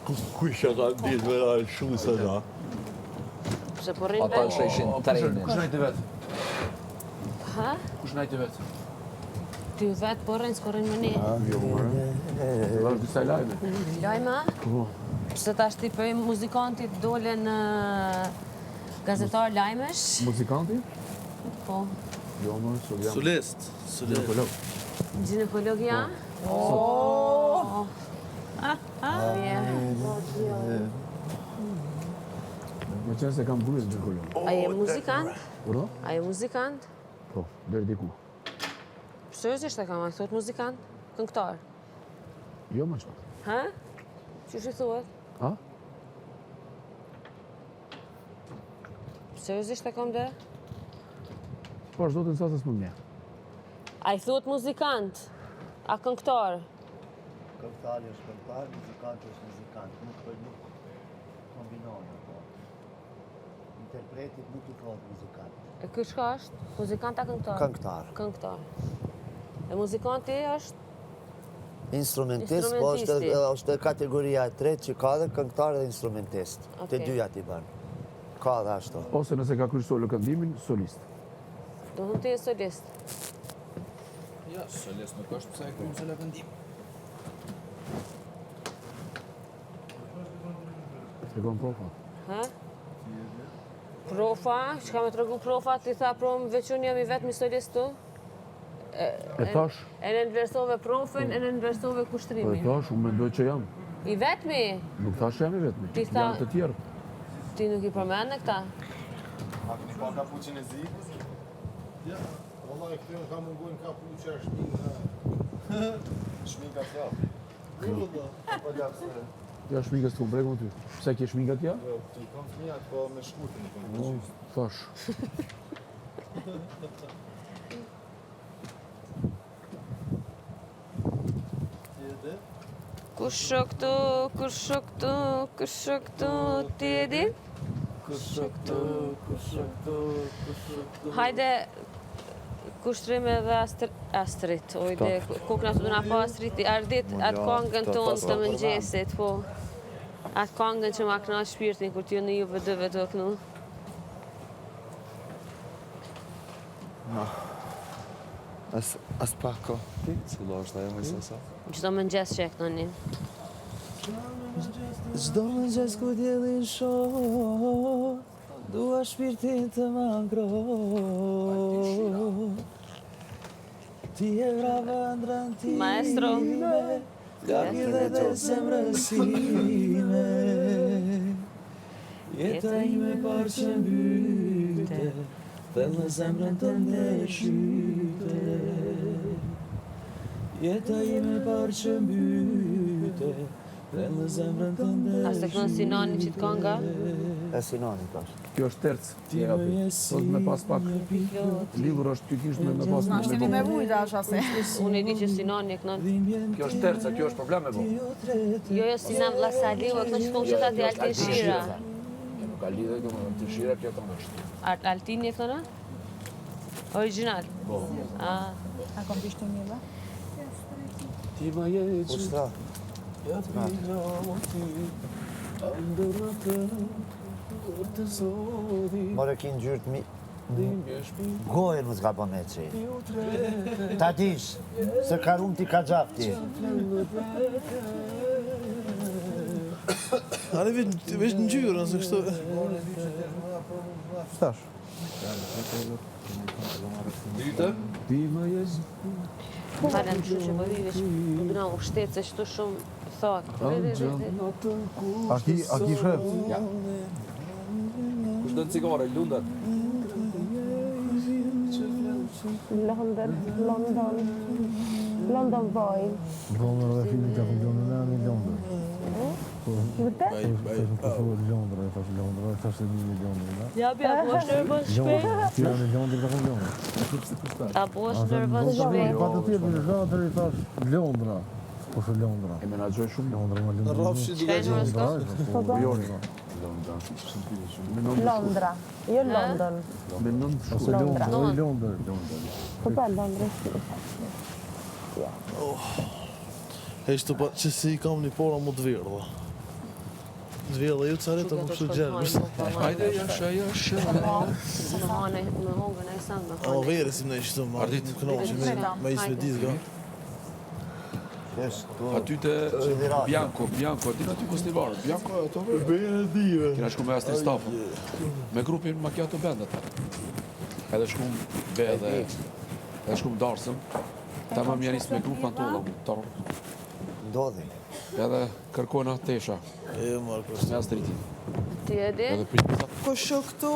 Kush e ka ditë me dalë shumë se na? Se po rrinë Ata sheshin trenin. Kush najti vetë? Ha? Kush najti vetë? Ty vetë po rrinë, s'ko rrinë më një. Vash disa lajme. Lajma? Pse tash ti për muzikantit dole në gazetar lajmesh? Muzikanti? Po. Jo, më, Solist. Ginekolog. Ginekologia? Më qenë se kam burës ginekolog. A je muzikant? Uro? A je muzikant? Po, deri diku. Seriozisht e kam, a thot muzikant? Këngëtar? Jo, më qëtë. Ha? Qysh i thuhet? A? Seriozisht e kam dhe? Po, është do të nësasës më mje. A i thot muzikant? A këngëtar? Këngëtari është këngëtar, muzikanti është muzikant. Nuk kombinohen ato. Interpretit nuk i thotë muzikant. E ky çka është? Muzikant a këngëtar? Këngëtar. Këngëtar. E muzikanti është? Instrumentist, po është kategoria e tretë që ka dhe këngëtar dhe instrumentist. Të dyja ti bën. Ka dhe ashtu. Ose nëse ka krysh solo këndimin, solist. Do të ti je solist. Ja, solist nuk është pse e krymë solo këndim. E kom profa. Ha? Profa? Që ka me të regu profa? Ti tha prom veç unë jam i vetëmi solist tu? E tash? E në inversove profin, e në inversove Po e kushtrimin. tash, unë mendoj që jam. I vetëmi? Nuk thash jam i vetëmi. Ti tha- Janë të tjerë. Ti nuk i përmend në këta? A këni pa kapuqin e zikës? Ja, valla e këtë ka mungojnë kapuqe e shminka të pa gjapë se... Ja shmikës të kumbregu ty. Pse ke shminkat ja? Jo, ti kam fëmijat, po me shkurtin i kam. Thash. Kush o këtu, kush o këtu, kush o këtu, ti e di? Hajde, kushtrim edhe Astrit, ojde, kukna të duna pa Astrit, ardit atë kongën tonë të mëngjesit, po. Atë kongën që ma këna shpirtin, kur t'ju në juve dëve të kënu. As pako. Ti? Cilo është ajo më sasa? Gjdo mëngjes që e kënu një. Çdo mëngjes ku diellin shoh, dua shpirtin të më ngroh. Ti e vrava ëndrrën time, Maestro. Lagje dhe të zemrësime. Jeta ime parë që mbyte, thellë në zemrën të ndeshyte. Jeta ime parë që mbyte, thellë në zemrën të ndeshyte. A se kënë Sinani që t'konga? E Sinani tash. Kjo është tercë. Sot me pas pak. Libër është ty kishtë me pas Na shtimi me vujta është ase. Unë e di që Sinani e kënë. Kjo është terca, kjo është problem me bo. Jo, Sinan Vlasaliu e kënë që kënë që tati Altin Shira. Nuk ka lidhe kjo me të shira kjo të është. Altin e kënë? Original? Po. A kom bishtu një dhe? Ti ma je që Ustra. ja të piloti, ndër në të zodi, More ki në gjyrë të mi... dhimbje shpi, Gojën më t'ka po me që. Ta dish, se karun ti ka gjap ti. Are veç në gjyrë, nëse kështu... Stash. Ti ma je që... Falem shumë që më vivesh, më duna u shtetë se shtu shumë thot. A ki shef? Ja. Kush do në cigare, lundat? London Boy. Londra dhe filmin të Londra në Londra. Vërtet? Londra, e thash e një Londra. Ja, bja, po është nërvën shpejt. Tira në Londra të Londra. A po është nërvën shpejt. Pa të tjerë në zhatër i thash Londra. Po shë Londra. E menagjoj shumë Londra, ma Londra. Rafshi Qka e në Londra. Jo London. Me nëndë shumë. Londra. Londra. Po pa Londra. Heshtë pa që si i kam një pora më të verë, Zvela ju carit apo kështu gjerë. Hajde, jasha. Se më hane, më hongën e sa më O hane. veri si më ishtu më. Ardit. Kënoqë me ishme ditë ga. Yes, Aty te Bianco, ditë aty Kostivarët. Bianco ato vë. Bejnë e dive. Kena shku me Astrid Stafën. Me grupin Macchiato Band atë. Edhe shkum be edhe shkum darsëm. Ta më mjanis me grup Pantolla mu. ndodhi. Edhe kërkojnë tesha E, Marko. me Astridin. Ti e di? Edhe për Kush o këtu?